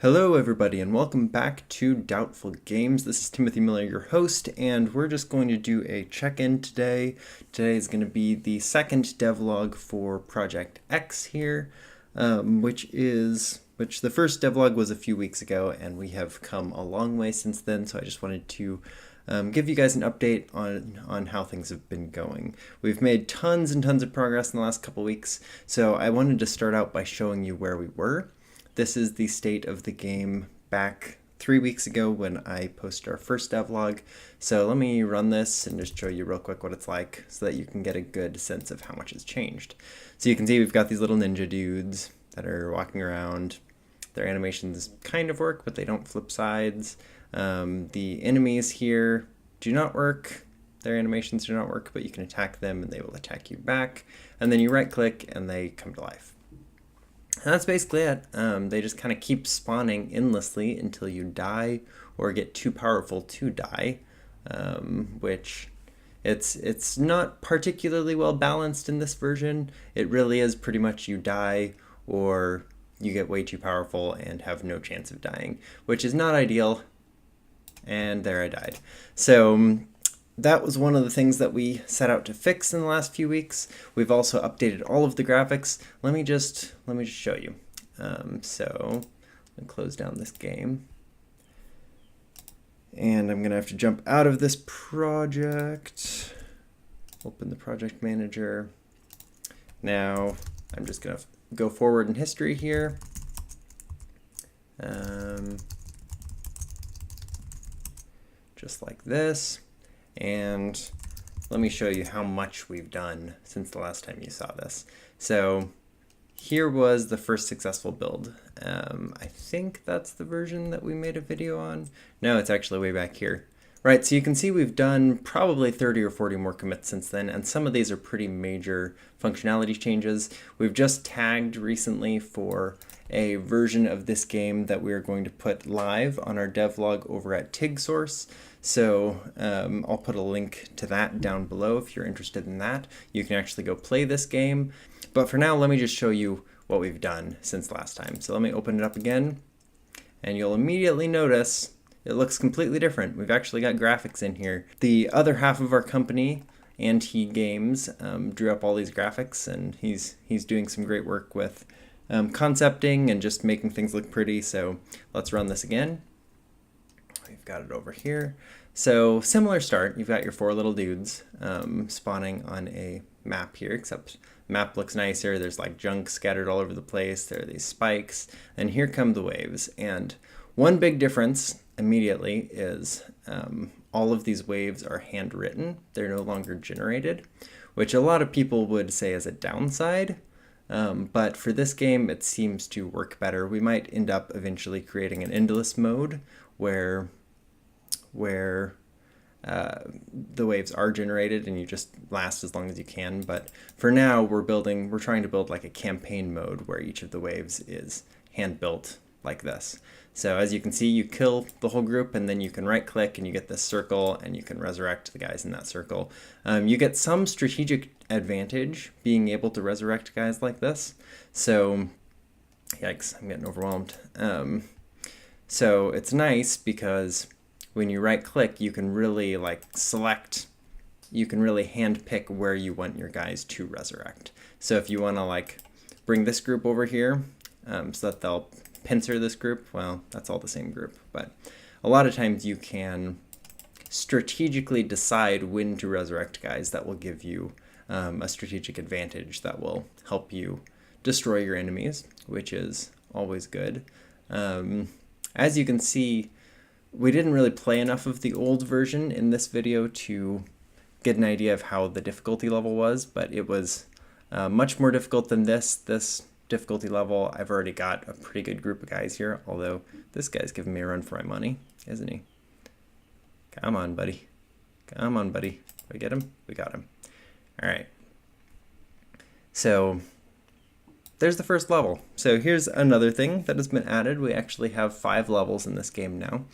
Hello, everybody, and welcome back to Doubtful Games. This is Timothy Miller, your host, and we're just going to do a check-in today. Today is going to be the second devlog for Project X here, which the first devlog was a few weeks ago, and we have come a long way since then. So I just wanted to give you guys an update on how things have been going. We've made tons and tons of progress in the last couple weeks, so I wanted to start out by showing you where we were. This is the state of the game back 3 weeks ago when I posted our first devlog. So let me run this and just show you real quick what it's like so that you can get a good sense of how much has changed. So you can see we've got these little ninja dudes that are walking around. Their animations kind of work, but they don't flip sides. The enemies here do not work. Their animations do not work, but you can attack them and they will attack you back. And then you right click and they come to life. And that's basically it. They just kind of keep spawning endlessly until you die or get too powerful to die, which it's not particularly well balanced in this version. It really is pretty much you die or you get way too powerful and have no chance of dying, which is not ideal. And there I died. So that was one of the things that we set out to fix in the last few weeks. We've also updated all of the graphics. Let me just show you. So I'm gonna close down this game. And I'm gonna have to jump out of this project. Open the project manager. Now I'm just gonna go forward in history here. Just like this. And let me show you how much we've done since the last time you saw this. So here was the first successful build. I think that's the version that we made a video on. No, it's actually way back here. Right, so you can see we've done probably 30 or 40 more commits since then, and some of these are pretty major functionality changes. We've just tagged recently for a version of this game that we are going to put live on our devlog over at TigSource. So I'll put a link to that down below if you're interested in that. You can actually go play this game. But for now, let me just show you what we've done since last time. So let me open it up again, and you'll immediately notice it looks completely different. We've actually got graphics in here. The other half of our company, Anti Games, drew up all these graphics, and he's doing some great work with concepting and just making things look pretty. So let's run this again. We've got it over here. So similar start. You've got your four little dudes spawning on a map here, except the map looks nicer. There's like junk scattered all over the place. There are these spikes, and here come the waves. And one big difference immediately is all of these waves are handwritten. They're no longer generated, which a lot of people would say is a downside. But for this game, it seems to work better. We might end up eventually creating an endless mode where the waves are generated and you just last as long as you can. But for now, we're trying to build like a campaign mode where each of the waves is hand built like this. So as you can see, you kill the whole group and then you can right click and you get this circle and you can resurrect the guys in that circle. You get some strategic advantage being able to resurrect guys like this. So, yikes, I'm getting overwhelmed. So it's nice because when you right click, you can really you can really hand pick where you want your guys to resurrect. So if you want to bring this group over here so that they'll pincer this group, well, that's all the same group. But a lot of times you can strategically decide when to resurrect guys that will give you a strategic advantage that will help you destroy your enemies, which is always good. As you can see, we didn't really play enough of the old version in this video to get an idea of how the difficulty level was, but it was much more difficult than this difficulty level. I've already got a pretty good group of guys here, although this guy's giving me a run for my money, isn't he? Come on, buddy. Come on, buddy. Did we get him? We got him. All right. So there's the first level. So here's another thing that has been added. We actually have 5 levels in this game now.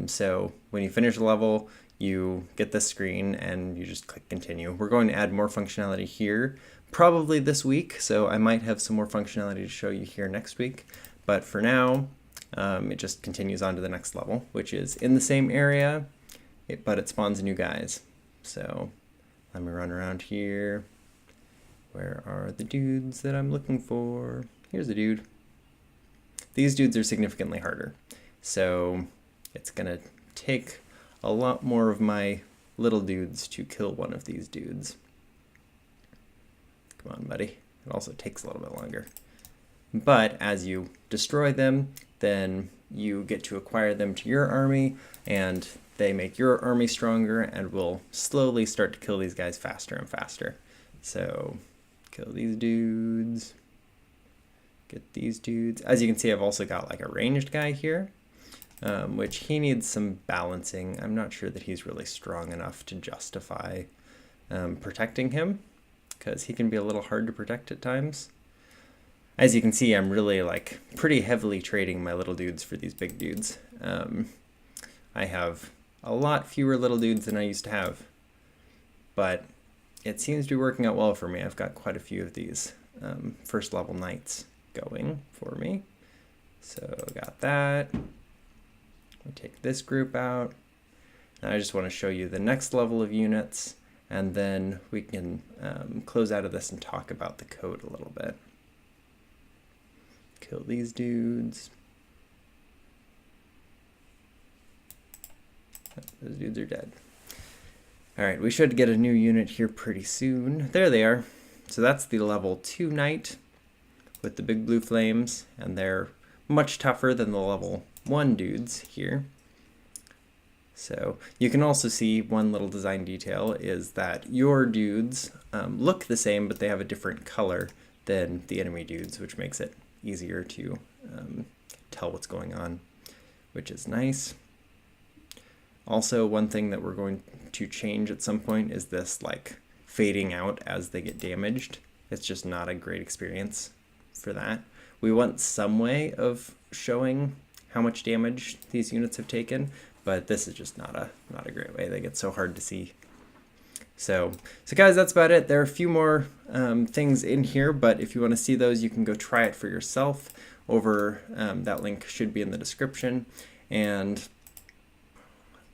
So when you finish a level, you get this screen and you just click continue. We're going to add more functionality here probably this week, so I might have some more functionality to show you here next week. But for now, it just continues on to the next level, which is in the same area, but it spawns new guys. So let me run around here. Where are the dudes that I'm looking for? Here's a dude. These dudes are significantly harder. So it's going to take a lot more of my little dudes to kill one of these dudes. Come on, buddy. It also takes a little bit longer. But as you destroy them, then you get to acquire them to your army, and they make your army stronger and will slowly start to kill these guys faster and faster. So kill these dudes. Get these dudes. As you can see, I've also got like a ranged guy here, which he needs some balancing. I'm not sure that he's really strong enough to justify protecting him, because he can be a little hard to protect at times. As you can see, I'm really like pretty heavily trading my little dudes for these big dudes. I have a lot fewer little dudes than I used to have, but it seems to be working out well for me. I've got quite a few of these first level knights going for me. So got that. We take this group out. Now I just want to show you the next level of units, and then we can close out of this and talk about the code a little bit. Kill these dudes. Oh, those dudes are dead. Alright, we should get a new unit here pretty soon. There they are. So that's the level 2 knight with the big blue flames, and they're much tougher than the level 1 dudes here. So you can also see one little design detail is that your dudes look the same, but they have a different color than the enemy dudes, which makes it easier to tell what's going on, which is nice. Also, one thing that we're going to change at some point is this like fading out as they get damaged. It's just not a great experience for that. We want some way of showing how much damage these units have taken, but this is just not a great way. They get so hard to see. So guys, that's about it. There are a few more things in here, but if you want to see those, you can go try it for yourself over, that link should be in the description. And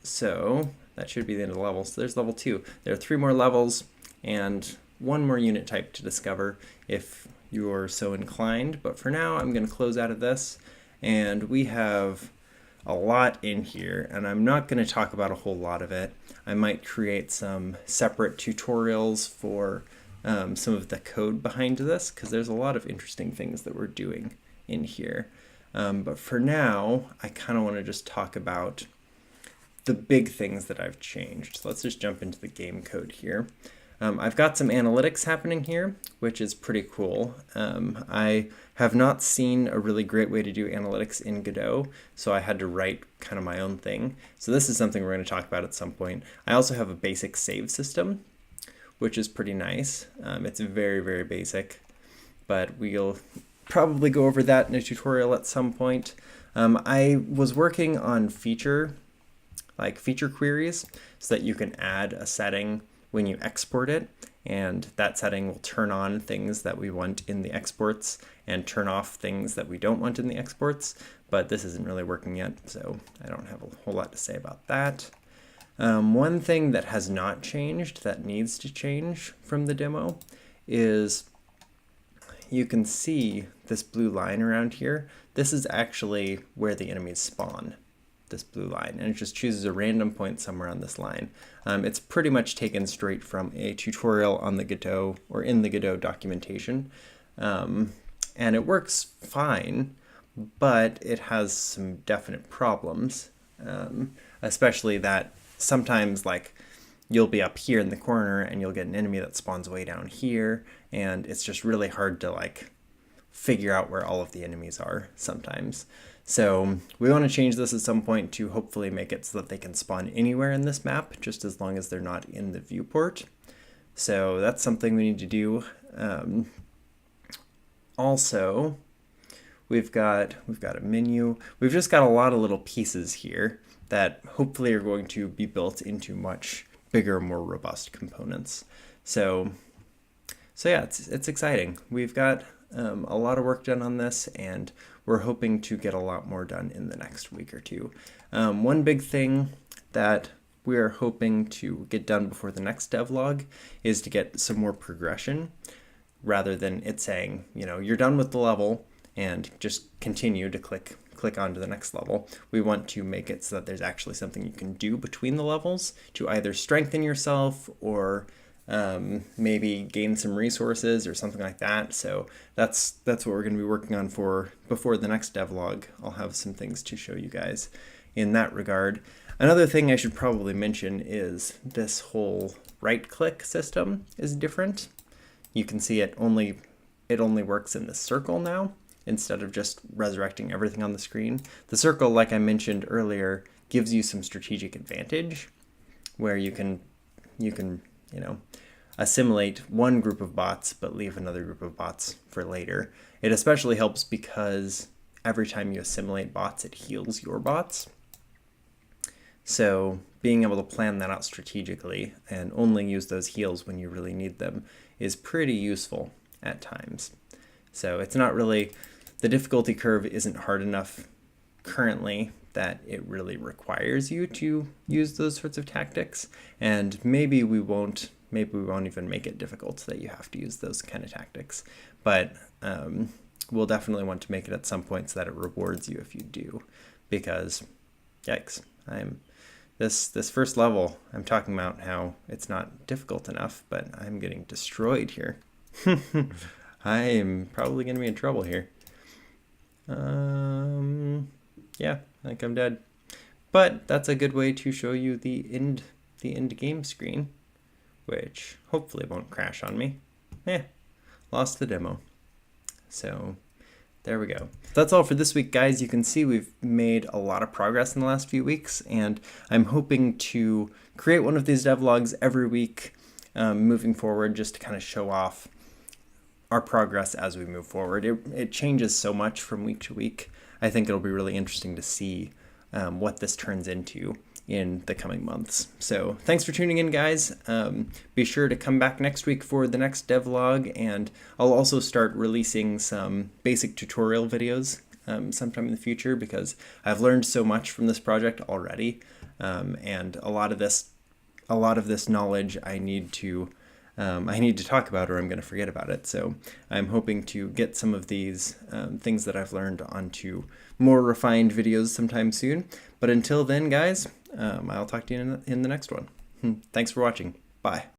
so that should be the end of the level. So there's level 2. There are 3 more levels and 1 more unit type to discover if you're so inclined. But for now, I'm going to close out of this, and we have a lot in here, and I'm not going to talk about a whole lot of it. I might create some separate tutorials for some of the code behind this, because there's a lot of interesting things that we're doing in here. But for now, I kind of want to just talk about the big things that I've changed. So let's just jump into the game code here. I've got some analytics happening here, which is pretty cool. I have not seen a really great way to do analytics in Godot, so I had to write kind of my own thing. So this is something we're going to talk about at some point. I also have a basic save system, which is pretty nice. It's very, very basic, but we'll probably go over that in a tutorial at some point. I was working on feature queries so that you can add a setting when you export it, and that setting will turn on things that we want in the exports and turn off things that we don't want in the exports, but this isn't really working yet, so I don't have a whole lot to say about that. One thing that has not changed that needs to change from the demo is you can see this blue line around here. This is actually where the enemies spawn, this blue line, and it just chooses a random point somewhere on this line. It's pretty much taken straight from a tutorial on the Godot or in the Godot documentation, and it works fine, but it has some definite problems, especially that sometimes like you'll be up here in the corner and you'll get an enemy that spawns way down here, and it's just really hard to like figure out where all of the enemies are sometimes. So we want to change this at some point to hopefully make it so that they can spawn anywhere in this map, just as long as they're not in the viewport. So that's something we need to do. Also, we've got a menu. We've just got a lot of little pieces here that hopefully are going to be built into much bigger, more robust components. So yeah, it's exciting. We've got a lot of work done on this, and we're hoping to get a lot more done in the next week or two. One big thing that we're hoping to get done before the next devlog is to get some more progression, rather than it saying, you're done with the level and just continue to click on to the next level. We want to make it so that there's actually something you can do between the levels to either strengthen yourself or maybe gain some resources or something like that. So that's what we're going to be working on for before the next devlog. I'll have some things to show you guys in that regard. Another thing I should probably mention is this whole right-click system is different. You can see it only works in the circle now, instead of just resurrecting everything on the screen. The circle, like I mentioned earlier, gives you some strategic advantage where you can assimilate one group of bots but leave another group of bots for later. It especially helps because every time you assimilate bots, it heals your bots. So being able to plan that out strategically and only use those heals when you really need them is pretty useful at times. So it's not really, the difficulty curve isn't hard enough currently that it really requires you to use those sorts of tactics, and maybe we won't even make it difficult so that you have to use those kind of tactics, but we'll definitely want to make it at some point so that it rewards you if you do, because yikes, this first level, I'm talking about how it's not difficult enough, but I'm getting destroyed here. I am probably going to be in trouble here. Yeah, I think I'm dead. But that's a good way to show you the end game screen, which hopefully won't crash on me. Lost the demo. So there we go. That's all for this week, guys. You can see we've made a lot of progress in the last few weeks, and I'm hoping to create one of these devlogs every week moving forward, just to kind of show off our progress as we move forward. It changes so much from week to week. I think it'll be really interesting to see what this turns into in the coming months. So thanks for tuning in, guys. Be sure to come back next week for the next devlog, and I'll also start releasing some basic tutorial videos sometime in the future, because I've learned so much from this project already, and a lot of this knowledge I need to talk about, or I'm going to forget about it. So I'm hoping to get some of these things that I've learned onto more refined videos sometime soon. But until then, guys, I'll talk to you in the next one. Thanks for watching. Bye.